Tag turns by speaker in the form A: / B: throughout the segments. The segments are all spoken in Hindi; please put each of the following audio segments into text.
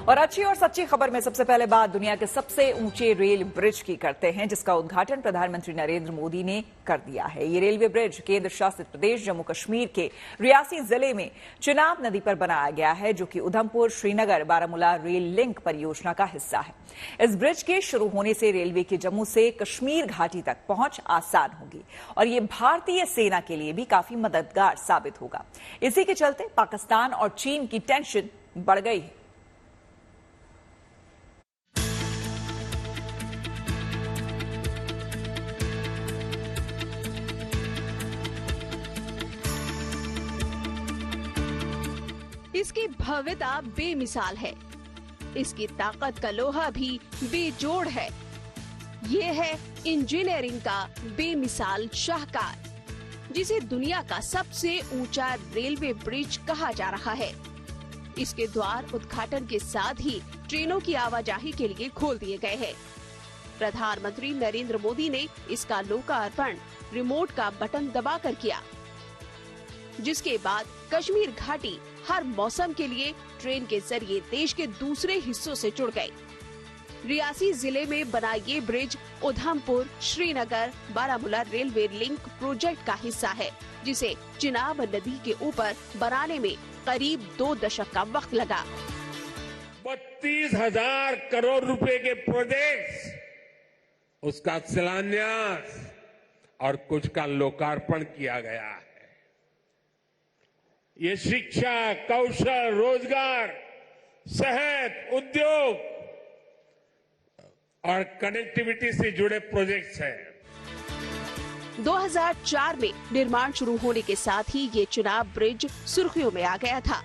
A: और अच्छी और सच्ची खबर में सबसे पहले बात दुनिया के सबसे ऊंचे रेल ब्रिज की करते हैं, जिसका उद्घाटन प्रधानमंत्री नरेंद्र मोदी ने कर दिया है। ये रेलवे ब्रिज केंद्र शासित प्रदेश जम्मू कश्मीर के रियासी जिले में चिनाब नदी पर बनाया गया है, जो कि उधमपुर श्रीनगर बारामूला रेल लिंक परियोजना का हिस्सा है। इस ब्रिज के शुरू होने से रेलवे की जम्मू से कश्मीर घाटी तक पहुंच आसान होगी और ये भारतीय सेना के लिए भी काफी मददगार साबित होगा। इसी के चलते पाकिस्तान और चीन की टेंशन बढ़ गई है।
B: इसकी भव्यता बेमिसाल है, इसकी ताकत का लोहा भी बेजोड़ है। ये है इंजीनियरिंग का बेमिसाल शाहकार, जिसे दुनिया का सबसे ऊंचा रेलवे ब्रिज कहा जा रहा है। इसके द्वार उद्घाटन के साथ ही ट्रेनों की आवाजाही के लिए खोल दिए गए हैं। प्रधानमंत्री नरेंद्र मोदी ने इसका लोकार्पण रिमोट का बटन दबाकर किया, जिसके बाद कश्मीर घाटी हर मौसम के लिए ट्रेन के जरिए देश के दूसरे हिस्सों से जुड़ गई। रियासी जिले में बना ये bridge Udhampur Srinagar Baramulla railway link project का हिस्सा है, जिसे चिनाब नदी के ऊपर बनाने में करीब 2 दशक का वक्त लगा।
C: 32,000 करोड़ रुपए के प्रोजेक्ट्स, उसका शिलान्यास और कुछ का लोकार्पण किया गया है। ये शिक्षा, कौशल, रोजगार, सेहत, उद्योग और कनेक्टिविटी से जुड़े प्रोजेक्ट्स हैं।
B: 2004 में निर्माण शुरू होने के साथ ही ये चिनाब ब्रिज सुर्खियों में आ गया था,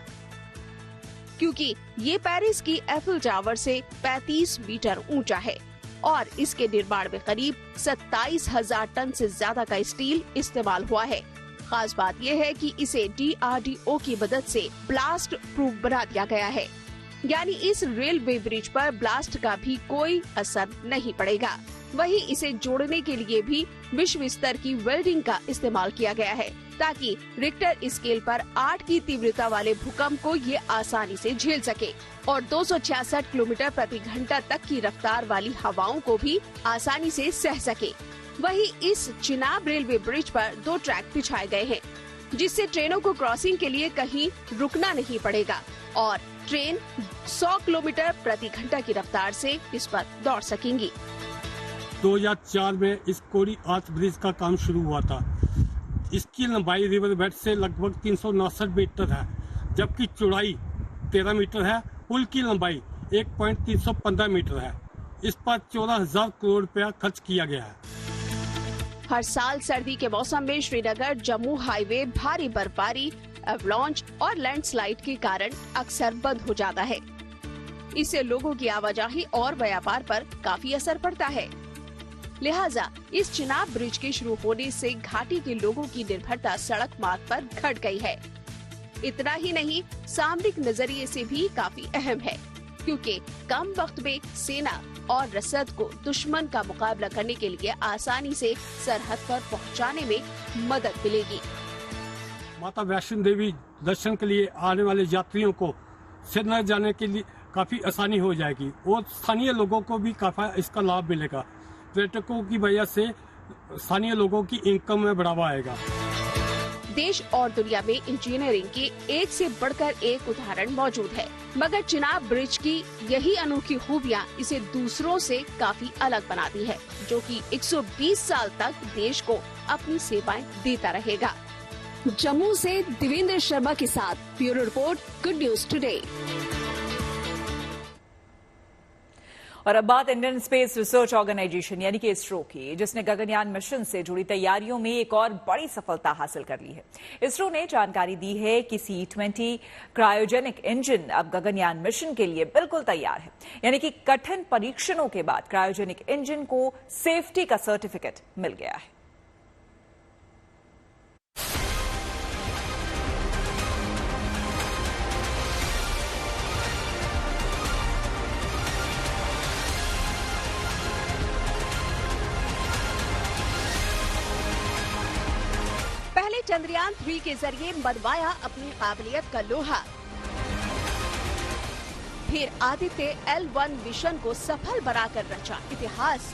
B: क्योंकि ये पेरिस की एफिल टावर से 35 मीटर ऊंचा है और इसके निर्माण में करीब 27,000 टन से ज्यादा का स्टील इस्तेमाल हुआ है। खास बात यह है कि इसे DRDO की मदद से ब्लास्ट प्रूफ बना दिया गया है, यानी इस रेलवे ब्रिज पर ब्लास्ट का भी कोई असर नहीं पड़ेगा। वहीं इसे जोड़ने के लिए भी विश्व स्तर की वेल्डिंग का इस्तेमाल किया गया है, ताकि रिक्टर स्केल पर 8 की तीव्रता वाले भूकंप को ये आसानी से झेल सके और 266 किलोमीटर प्रति घंटा तक की रफ्तार वाली हवाओं को भी आसानी से सह सके। वहीं इस चिनाब रेलवे ब्रिज पर 2 ट्रैक बिछाए गए हैं, जिससे ट्रेनों को क्रॉसिंग के लिए कहीं रुकना नहीं पड़ेगा और ट्रेन 100 किलोमीटर प्रति घंटा की रफ्तार से इस पर दौड़ सकेंगी।
D: 2004 में इस कोरी आर्च ब्रिज का काम शुरू हुआ था। इसकी लंबाई रिवर बेड से लगभग 369 मीटर है, जबकि चौड़ाई 13 मीटर है। पुल की लंबाई 1.315 मीटर है। इस पर 14,000 करोड़ रुपया खर्च किया गया है।
B: हर साल सर्दी के मौसम में श्रीनगर जम्मू हाईवे भारी बर्फबारी, एवलांच और लैंडस्लाइड के कारण अक्सर बंद हो जाता है। इससे लोगों की आवाजाही और व्यापार पर काफी असर पड़ता है। लिहाजा इस चिनाब ब्रिज के शुरू होने से घाटी के लोगों की निर्भरता सड़क मार्ग पर घट गई है। इतना ही नहीं, सामरिक नजरिए से भी काफी अहम है, क्योंकि कम वक्त में सेना और रसद को दुश्मन का मुकाबला करने के लिए आसानी से सरहद पर पहुंचाने में मदद मिलेगी।
D: माता वैष्णो देवी दर्शन के लिए आने वाले यात्रियों को श्रीनगर जाने के लिए काफी आसानी हो जाएगी और स्थानीय लोगों को भी काफी इसका लाभ मिलेगा। पर्यटकों की वजह से स्थानीय लोगों की इनकम में बढ़ावा आएगा।
B: देश और दुनिया में इंजीनियरिंग के एक से बढ़कर एक उदाहरण मौजूद है, मगर चिनाब ब्रिज की यही अनोखी खूबियाँ इसे दूसरों से काफी अलग बनाती है, जो कि 120 साल तक देश को अपनी सेवाएं देता रहेगा। जम्मू से देवेंद्र शर्मा के साथ bureau report, good news today.
A: और अब बात इंडियन स्पेस रिसर्च ऑर्गेनाइजेशन यानी कि इसरो की, जिसने गगनयान मिशन से जुड़ी तैयारियों में एक और बड़ी सफलता हासिल कर ली है। इसरो ने जानकारी दी है कि C-20 क्रायोजेनिक इंजन अब गगनयान मिशन के लिए बिल्कुल तैयार है, यानी कि कठिन परीक्षणों के बाद क्रायोजेनिक इंजन को सेफ्टी का सर्टिफिकेट मिल गया है।
B: चंद्रयान 3 के जरिए मनवाया अपनी काबिलियत का लोहा। फिर आदित्य L1 मिशन को सफल बनाकर रचा इतिहास।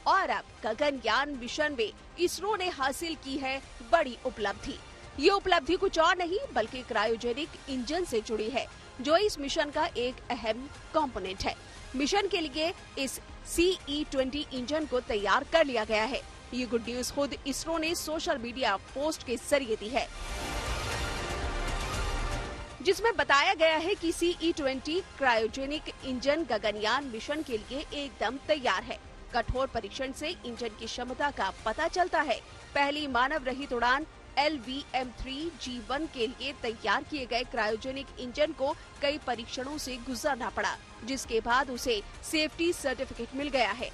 B: और अब गगनयान मिशन में इसरो ने हासिल की है बड़ी उपलब्धि। ये उपलब्धि कुछ और नहीं बल्कि क्रायोजेनिक इंजन से जुड़ी है, जो इस मिशन का एक अहम कंपोनेंट है। मिशन के लिए इस CE-20 इंजन को तैयार कर लिया गया है। ये गुड न्यूज खुद इसरो ने सोशल मीडिया पोस्ट के जरिए दी है, जिसमें बताया गया है कि CE-20 cryogenic engine Gaganyaan mission के लिए एकदम तैयार है। कठोर परीक्षण से इंजन की क्षमता का पता चलता है। पहली मानव रहित उड़ान LVM-3G1 के लिए तैयार किए गए क्रायोजेनिक इंजन को कई परीक्षणों से गुजरना पड़ा, जिसके बाद उसे सेफ्टी सर्टिफिकेट मिल गया है।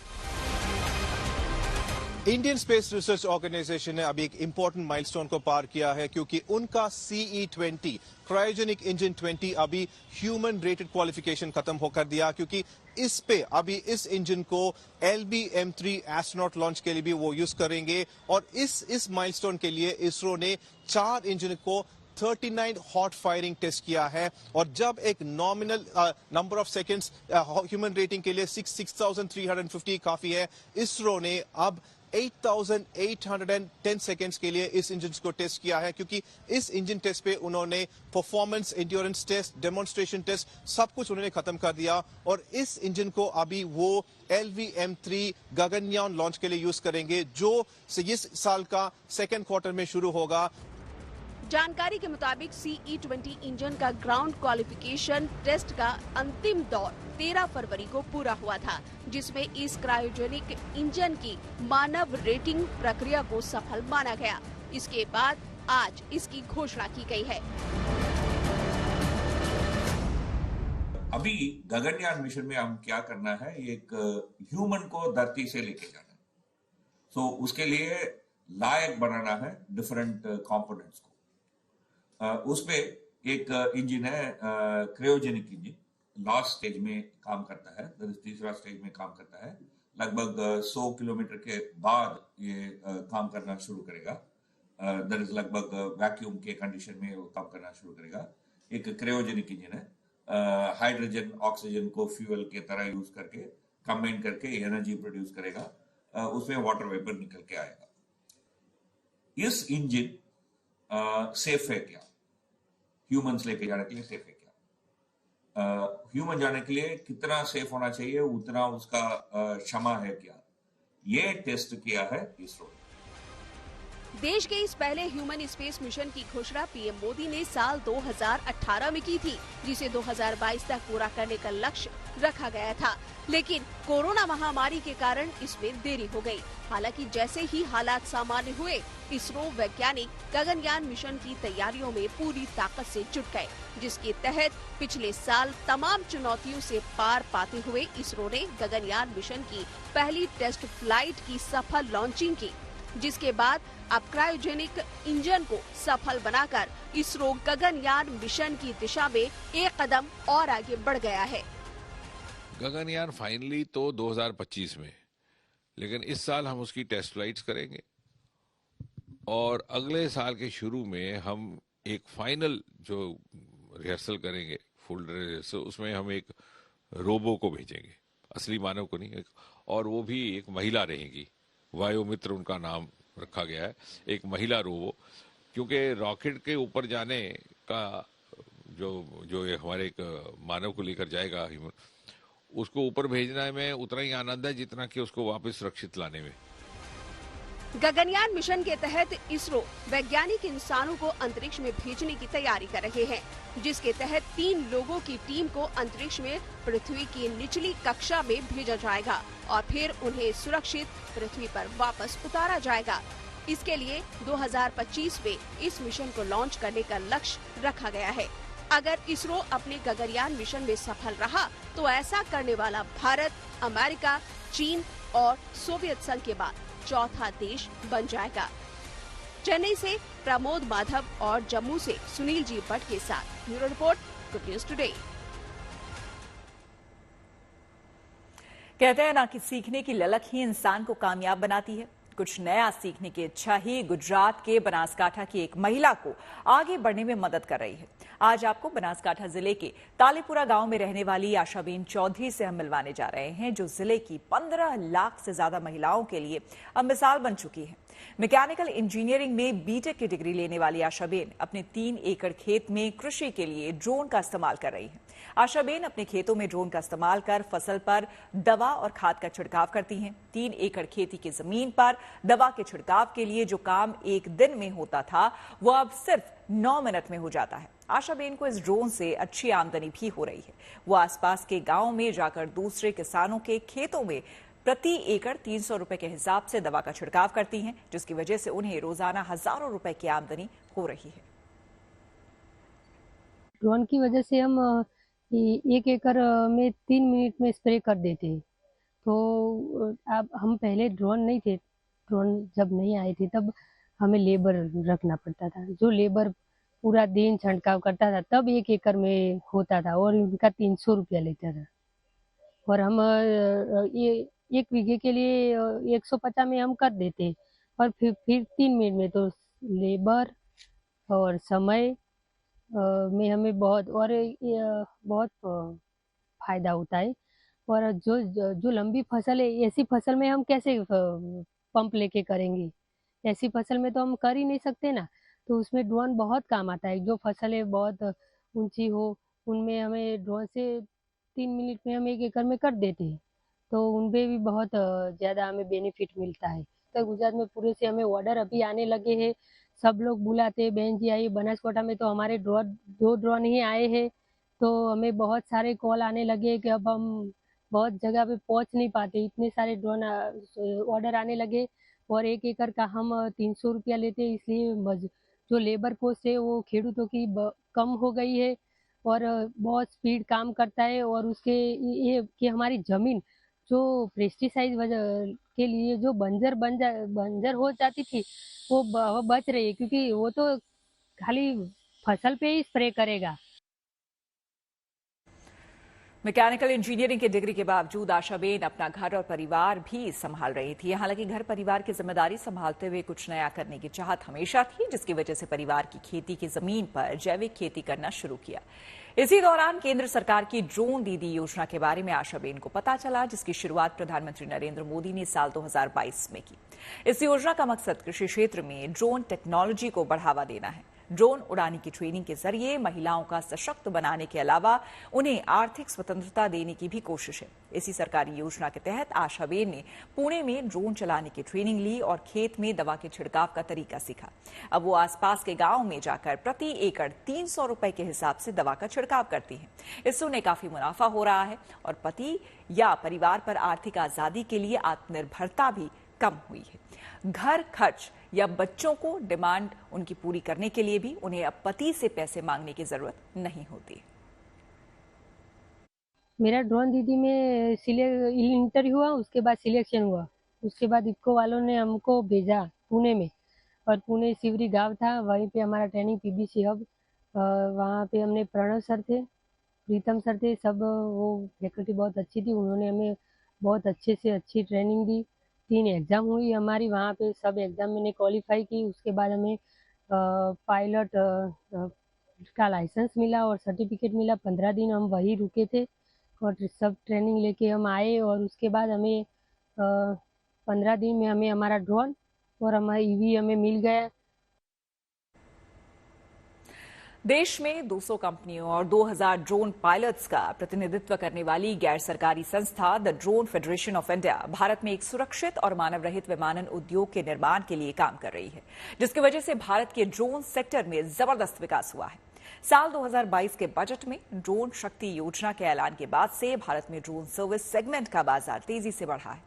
E: इंडियन स्पेस रिसर्च ऑर्गेनाइजेशन ने अभी एक इम्पोर्टेंट माइलस्टोन को पार किया है, क्योंकि उनका CE-20 क्रायोजेनिक इंजन 20 अभी ह्यूमन रेटेड क्वालिफिकेशन खत्म होकर दिया, क्योंकि इस पे अभी इस इंजन को LVM-3 एस्ट्रोनॉट लॉन्च के लिए भी वो यूज करेंगे। और इस माइलस्टोन के लिए इसरो ने 4 इंजन को 39 हॉट फायरिंग टेस्ट किया है। और जब एक nominal number of seconds human rating के लिए 6350 काफी है, इसरो ने अब 8810 सेकेंड्स के लिए इस इंजन को टेस्ट किया है, क्योंकि इस इंजन टेस्ट पे उन्होंने performance, endurance test, demonstration test सब कुछ उन्होंने खत्म कर दिया। और इस इंजन को अभी वो LVM-3 गगनयान लॉन्च के लिए यूज करेंगे, जो इस साल का सेकेंड क्वार्टर में शुरू होगा।
B: जानकारी के मुताबिक CE-20 इंजन का ग्राउंड क्वालिफिकेशन टेस्ट का अंतिम दौर 13 फरवरी को पूरा हुआ था, जिसमें इस क्रायोजेनिक इंजन की मानव रेटिंग प्रक्रिया को सफल माना गया। इसके बाद आज इसकी घोषणा की गई है।
F: अभी गगनयान मिशन में हम क्या करना है, एक ह्यूमन को धरती से लेके जाना, तो उसके लिए लायक बनाना है डिफरेंट कंपोनेंट्स को। उसपे एक इंजन है क्रायोजेनिक इंजन, लास्ट स्टेज में काम करता है, तीसरा स्टेज में काम करता है। लगभग 100 किलोमीटर के बाद ये काम करना शुरू करेगा। दर इज लगभग वैक्यूम के कंडीशन में वो काम करना शुरू करेगा। एक क्रायोजेनिक इंजन है, हाइड्रोजन ऑक्सीजन को फ्यूल के तरह यूज करके कंबाइन करके एनर्जी प्रोड्यूस करेगा, उसमें वाटर वेपर निकल के आएगा। इस इंजन सेफ है क्या, ह्यूमंस लेके जाने के लिए सेफ है क्या, ह्यूमन जाने के लिए कितना सेफ होना चाहिए, उतना उसका क्षमा है क्या, ये टेस्ट किया है इसरो।
B: देश के इस पहले ह्यूमन स्पेस मिशन की घोषणा पीएम मोदी ने साल 2018 में की थी, जिसे 2022 तक पूरा करने का लक्ष्य रखा गया था। लेकिन कोरोना महामारी के कारण इसमें देरी हो गई। हालांकि जैसे ही हालात सामान्य हुए, इसरो वैज्ञानिक गगनयान मिशन की तैयारियों में पूरी ताकत से जुट गए, जिसके तहत पिछले साल तमाम चुनौतियों से पार पाते हुए इसरो ने गगनयान मिशन की पहली टेस्ट फ्लाइट की सफल लॉन्चिंग की, जिसके बाद अब क्रायोजेनिक इंजन को सफल बनाकर इसरो गगनयान मिशन की दिशा में एक कदम और आगे बढ़ गया है।
G: गगनयान फाइनली तो 2025 में, लेकिन इस साल हम उसकी टेस्ट फ्लाइट्स करेंगे और अगले साल के शुरू में हम एक फाइनल जो रिहर्सल करेंगे, फुल रिहर्सल, उसमें हम एक रोबो को भेजेंगे, असली मानव को नहीं, और वो भी एक महिला रहेगी, वायुमित्र उनका नाम रखा गया है, एक महिला रोबो, क्योंकि रॉकेट के ऊपर जाने का जो ये हमारे एक मानव को लेकर जाएगा ह्यूमन, उसको ऊपर भेजने में उतना ही आनंद है जितना कि उसको वापस सुरक्षित लाने में।
B: गगनयान मिशन के तहत इसरो वैज्ञानिक इंसानों को अंतरिक्ष में भेजने की तैयारी कर रहे हैं, जिसके तहत 3 लोगों की टीम को अंतरिक्ष में पृथ्वी की निचली कक्षा में भेजा जाएगा और फिर उन्हें सुरक्षित पृथ्वी पर वापस उतारा जाएगा। इसके लिए 2025 में इस मिशन को लॉन्च करने का लक्ष्य रखा गया है। अगर इसरो अपने गगनयान मिशन में सफल रहा तो ऐसा करने वाला भारत, अमेरिका, चीन और सोवियत संघ के बाद चौथा देश बन जाएगा। चेन्नई से प्रमोद माधव और जम्मू से सुनील जी भट्ट के साथ bureau report, good news today.
A: कहते हैं ना कि सीखने की ललक ही इंसान को कामयाब बनाती है। कुछ नया सीखने की इच्छा ही गुजरात के बनासकांठा की एक महिला को आगे बढ़ने में मदद कर रही है। आज आपको बनासकांठा जिले के तालेपुरा गांव में रहने वाली आशाबेन चौधरी से हम मिलवाने जा रहे हैं, जो जिले की 15 लाख से ज्यादा महिलाओं के लिए अब मिसाल बन चुकी है। मैकेनिकल इंजीनियरिंग में बीटेक की डिग्री लेने वाली आशाबेन अपने 3 एकड़ खेत में कृषि के लिए ड्रोन का इस्तेमाल कर रही है। आशाबेन अपने खेतों में ड्रोन का इस्तेमाल कर फसल पर दवा और खाद का छिड़काव करती हैं। 3 एकड़ खेती की जमीन पर दवा के छिड़काव के लिए जो काम 1 दिन में होता था, वो अब सिर्फ 9 मिनट में हो जाता है। आशाबेन को इस ड्रोन से अच्छी आमदनी भी हो रही है। वो आसपास के गांव में जाकर दूसरे किसानों के खेतों में प्रति एकड़ 300 रुपए के हिसाब से दवा का छिड़काव करती हैं, जिसकी वजह से उन्हें रोजाना हजारों रुपए की आमदनी हो रही है।
H: ड्रोन की वजह से हम 1 एकड़ में 3 मिनट में स्प्रे कर देते हैं। तो अब हम पहले ड्रोन नहीं थे, ड्रोन जब नहीं आए थे तब हमें लेबर रखना पड़ता था। जो लेबर पूरा दिन छिड़काव करता था तब 1 एकड़ में होता था और उनका 300 रुपया लेता था। और हम ये 1 बीघे के लिए 150 में हम कर देते और फिर 3 मिनट में। तो लेबर और समय में हमें बहुत फायदा होता है। और जो लंबी फसल है, ऐसी फसल में हम कैसे पंप लेके करेंगे? ऐसी फसल में तो हम कर ही नहीं सकते ना। तो उसमें ड्रोन बहुत काम आता है। जो फसलें बहुत ऊंची हो, उनमें हमें ड्रोन से 3 मिनट में हम 1 एकड़ में कर देते हैं। तो उनपे भी बहुत ज़्यादा हमें बेनिफिट मिलता है। तो गुजरात में पूरे से हमें ऑर्डर अभी आने लगे हैं। सब लोग बुलाते हैं, बहन जी आइए। बनासकांठा में तो हमारे 2 ड्रोन ही आए हैं। तो हमें बहुत सारे कॉल आने लगे कि अब हम बहुत जगह पे पहुंच नहीं पाते, इतने सारे ड्रोन ऑर्डर आने लगे। और 1 एकड़ का हम 300 रुपया लेते हैं, इसलिए जो लेबर कोस्ट है वो खेडूतों की कम हो गई है और बहुत स्पीड काम करता है। और उसके ये कि हमारी ज़मीन जो पेस्टिसाइड के लिए जो बंजर हो जाती थी, वो बच रही है, क्योंकि वो तो खाली फसल पे ही स्प्रे करेगा।
A: मैकेनिकल इंजीनियरिंग की डिग्री के बावजूद आशाबेन अपना घर और परिवार भी संभाल रही थी। हालांकि घर परिवार की जिम्मेदारी संभालते हुए कुछ नया करने की चाहत हमेशा थी, जिसकी वजह से परिवार की खेती की जमीन पर जैविक खेती करना शुरू किया। इसी दौरान केंद्र सरकार की ड्रोन दीदी योजना के बारे में आशाबेन को पता चला, जिसकी शुरुआत प्रधानमंत्री नरेंद्र मोदी ने साल 2022 में की। इस योजना का मकसद कृषि क्षेत्र में ड्रोन टेक्नोलॉजी को बढ़ावा देना है। ड्रोन उड़ाने की ट्रेनिंग के जरिए महिलाओं का सशक्त बनाने के अलावा उन्हें आर्थिक स्वतंत्रता देने की भी कोशिश है। इसी सरकारी योजना के तहत आशाबेन ने पुणे में ड्रोन चलाने की ट्रेनिंग ली और खेत में दवा के छिड़काव का तरीका सीखा। अब वो आसपास के गांव में जाकर प्रति एकड़ 300 रुपए के हिसाब से दवा का छिड़काव करती हैं। इससे उन्हें काफी मुनाफा हो रहा है और पति या परिवार पर आर्थिक आजादी के लिए आत्मनिर्भरता भी कम हुई है। घर खर्च या बच्चों को डिमांड उनकी पूरी करने के लिए भी उन्हें अब पति से पैसे मांगने की जरूरत नहीं होती।
H: मेरा ड्रोन दीदी में इंटरव्यू हुआ, उसके बाद सिलेक्शन हुआ। उसके बाद इफको वालों ने हमको भेजा पुणे में, और पुणे सिवरी गांव था, वहीं पे हमारा ट्रेनिंग पीबीसी हब। वहाँ पे हमने प्रणव सर थे, प्रीतम सर थे, सब वो फैकल्टी बहुत अच्छी थी। उन्होंने हमें बहुत अच्छे से अच्छी ट्रेनिंग दी। 3 एग्ज़ाम हुई हमारी वहाँ पे, सब एग्ज़ाम मैंने क्वालिफाई की। उसके बाद हमें पायलट का लाइसेंस मिला और सर्टिफिकेट मिला। 15 दिन हम वहीं रुके थे और सब ट्रेनिंग लेके हम आए। और उसके बाद हमें 15 दिन में हमें हमारा ड्रोन और हमारा ईवी हमें मिल गया।
A: देश में 200 कंपनियों और 2000 ड्रोन पायलट्स का प्रतिनिधित्व करने वाली गैर सरकारी संस्था the drone federation of India Bharat में एक सुरक्षित और मानव रहित विमानन उद्योग के निर्माण के लिए काम कर रही है, जिसकी वजह से भारत के ड्रोन सेक्टर में जबरदस्त विकास हुआ है। साल 2022 के बजट में ड्रोन शक्ति योजना के ऐलान के बाद से भारत में ड्रोन सर्विस सेगमेंट का बाजार तेजी से बढ़ा है।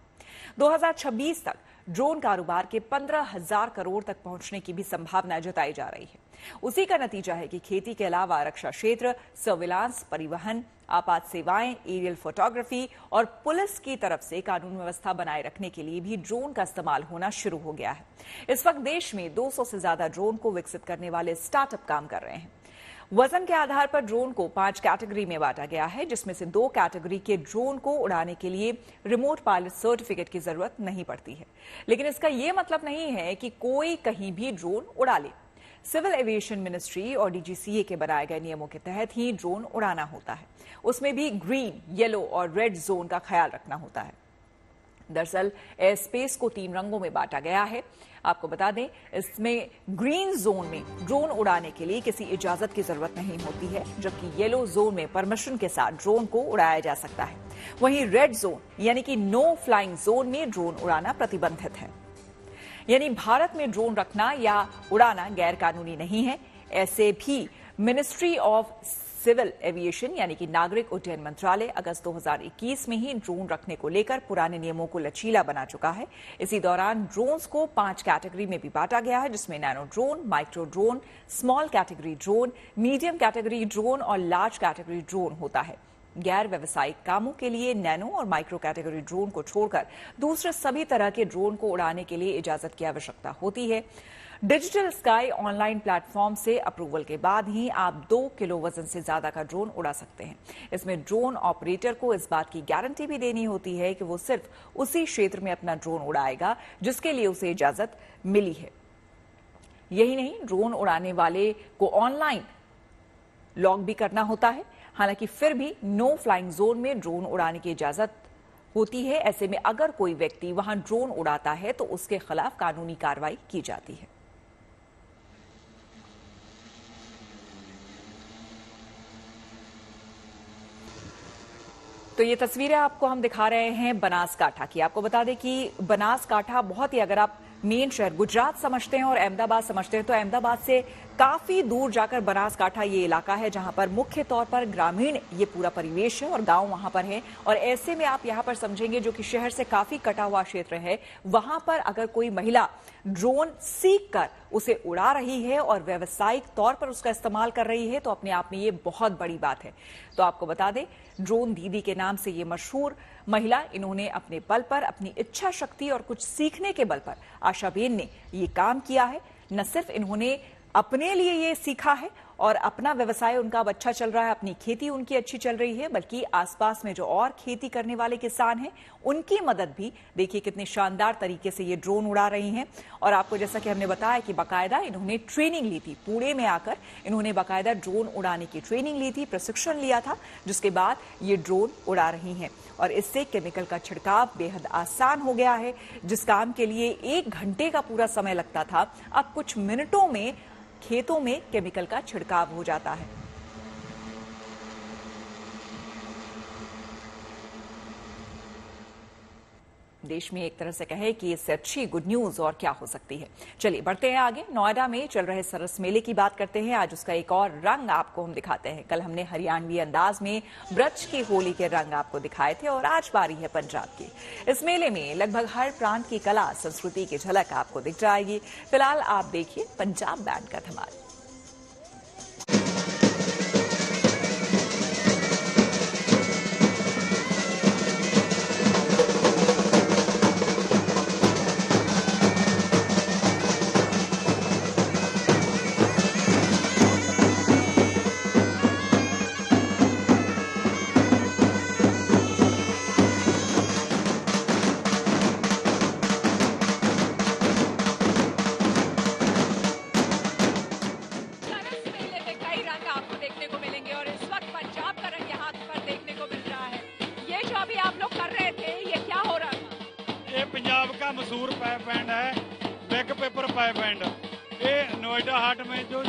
A: 2026 तक ड्रोन कारोबार के 15,000 करोड़ तक पहुंचने की भी संभावना जताई जा रही है। उसी का नतीजा है कि खेती के अलावा रक्षा क्षेत्र, सर्विलांस, परिवहन, आपात सेवाएं, एरियल फोटोग्राफी और पुलिस की तरफ से कानून व्यवस्था बनाए रखने के लिए भी ड्रोन का इस्तेमाल होना शुरू हो गया है। इस वक्त देश में 200 से ज्यादा ड्रोन को विकसित करने वाले स्टार्टअप काम कर रहे हैं। वजन के आधार पर ड्रोन को 5 कैटेगरी में बांटा गया है, जिसमें से 2 कैटेगरी के ड्रोन को उड़ाने के लिए रिमोट पायलट सर्टिफिकेट की जरूरत नहीं पड़ती है। लेकिन इसका यह मतलब नहीं है कि कोई कहीं भी ड्रोन उड़ा ले। सिविल एविएशन मिनिस्ट्री और डीजीसीए के बनाए गए नियमों के तहत ही ड्रोन उड़ाना होता है। उसमें भी ग्रीन, येलो और रेड जोन का ख्याल रखना होता है। दरअसल एयर स्पेस को 3 रंगों में बांटा गया है। आपको बता दें, इसमें ग्रीन जोन में ड्रोन उड़ाने के लिए किसी इजाजत की जरूरत नहीं होती है, जबकि येलो जोन में परमिशन के साथ ड्रोन को उड़ाया जा सकता है। वहीं रेड जोन यानी कि नो फ्लाइंग जोन में ड्रोन उड़ाना प्रतिबंधित है। यानी भारत में ड्रोन रखना या उड़ाना गैर कानूनी नहीं है। ऐसे भी मिनिस्ट्री ऑफ सिविल एविएशन यानी कि नागरिक उड्डयन मंत्रालय अगस्त 2021 में ही ड्रोन रखने को लेकर पुराने नियमों को लचीला बना चुका है। इसी दौरान ड्रोन्स को 5 कैटेगरी में भी बांटा गया है, जिसमें nano drone, micro drone, small category drone, medium category drone और लार्ज कैटेगरी ड्रोन होता है। गैर व्यावसायिक कामों के लिए नैनो और माइक्रो कैटेगरी ड्रोन को छोड़कर दूसरे सभी तरह के ड्रोन को उड़ाने के लिए इजाजत की आवश्यकता होती है। डिजिटल स्काई ऑनलाइन प्लेटफॉर्म से अप्रूवल के बाद ही आप 2 किलो वजन से ज्यादा का ड्रोन उड़ा सकते हैं। इसमें ड्रोन ऑपरेटर को इस बात की गारंटी भी देनी होती है कि वो सिर्फ उसी क्षेत्र में अपना ड्रोन उड़ाएगा जिसके लिए उसे इजाजत मिली है। यही नहीं, ड्रोन उड़ाने वाले को ऑनलाइन लॉग भी करना होता है। हालांकि फिर भी नो फ्लाइंग जोन में ड्रोन उड़ाने की इजाजत होती है। ऐसे में अगर कोई व्यक्ति वहां ड्रोन उड़ाता है तो उसके खिलाफ कानूनी कार्रवाई की जाती है। तो ये तस्वीरें आपको हम दिखा रहे हैं बनासकाठा की। आपको बता दें कि बनासकाठा बहुत ही, अगर आप मेन शहर गुजरात समझते हैं और अहमदाबाद समझते हैं, तो अहमदाबाद से काफी दूर जाकर बनासकाठा ये इलाका है जहां पर मुख्य तौर पर ग्रामीण ये पूरा परिवेश है और गांव वहां पर है। और ऐसे में आप यहां पर समझेंगे जो कि शहर से काफी कटा हुआ क्षेत्र है, वहां पर अगर कोई महिला ड्रोन सीख कर उसे उड़ा रही है और व्यावसायिक तौर पर उसका इस्तेमाल कर रही है तो अपने आप में ये बहुत बड़ी बात है। तो आपको बता दें, ड्रोन दीदी के नाम से ये मशहूर महिला, इन्होंने अपने बल पर, अपनी इच्छा शक्ति और कुछ सीखने के बल पर आशाबेन ने ये काम किया है। न सिर्फ इन्होंने अपने लिए ये सीखा है और अपना व्यवसाय उनका अब अच्छा चल रहा है, अपनी खेती उनकी अच्छी चल रही है, बल्कि आसपास में जो और खेती करने वाले किसान हैं उनकी मदद भी, देखिए कितने शानदार तरीके से ये ड्रोन उड़ा रही हैं। और आपको जैसा कि हमने बताया कि बाकायदा इन्होंने ट्रेनिंग ली थी, पुणे में आकर इन्होंने बाकायदा ड्रोन उड़ाने की ट्रेनिंग ली थी, प्रशिक्षण लिया था, जिसके बाद ये ड्रोन उड़ा रही हैं। और इससे केमिकल का छिड़काव बेहद आसान हो गया है। जिस काम के लिए 1 घंटे का पूरा समय लगता था, अब कुछ मिनटों में खेतों में केमिकल का छिड़काव हो जाता है। देश में एक तरह से कहे कि इससे अच्छी गुड न्यूज और क्या हो सकती है। चलिए बढ़ते हैं आगे। नोएडा में चल रहे सरस मेले की बात करते हैं। आज उसका एक और रंग आपको हम दिखाते हैं। कल हमने हरियाणवी अंदाज में ब्रज की होली के रंग आपको दिखाए थे और आज बारी है पंजाब की। इस मेले में लगभग हर प्रांत की कला संस्कृति की झलक आपको दिख जाएगी। फिलहाल आप देखिए पंजाब बैंड का धमाल।
I: मशहूर पाइप बैंड है, बैक पेपर पाइप बैंड। ये नोएडा हाट में जो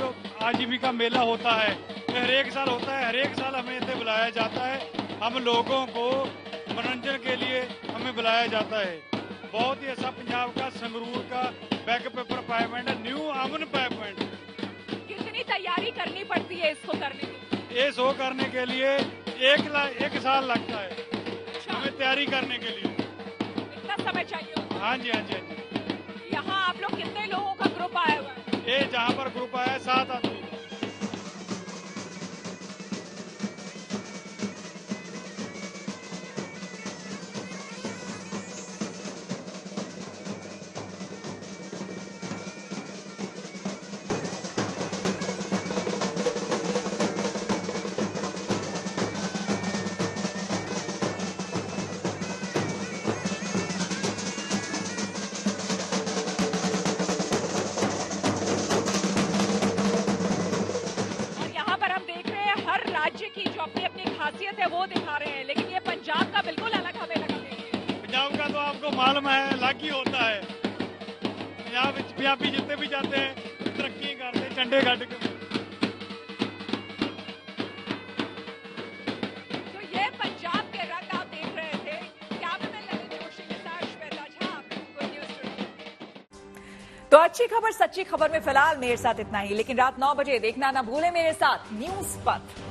I: आजीविका मेला होता है, ये हर एक साल होता है। हर एक साल हमें इसे बुलाया जाता है। हम लोगों को मनोरंजन के लिए हमें बुलाया जाता है। बहुत ही अच्छा पंजाब का संगरूर का बैक पेपर पाइप बैंड है, न्यू अमन पाइप बैंड।
A: कितनी तैयारी करनी पड़ती है इसको करने के लिए?
I: ये शो करने के लिए एक साल लगता है हमें तैयारी करने के लिए।
A: इतना समय चाहिए?
I: हाँ जी, हाँ जी, हाँ जी।
A: यहाँ आप लोग कितने लोगों का ग्रुप आया हुआ है?
I: ये जहाँ पर ग्रुप आया है 7 आदमी।
A: खासियत है वो दिखा रहे हैं, लेकिन ये पंजाब का बिल्कुल अलग हमें लगा।
I: पंजाब का तो आपको मालूम है अलग ही होता है। पंजाबी जितने भी जाते हैं तरक्की करते हैं, झंडे गढ़ के।
A: तो ये पंजाब के रंग आप देख रहे थे। कैमरामैन ललित जोशी के साथ Shweta Jha, good news today. तो अच्छी खबर सच्ची खबर में फिलहाल मेरे साथ इतना ही, लेकिन रात 9 बजे देखना ना भूलें मेरे साथ न्यूज़ पथ।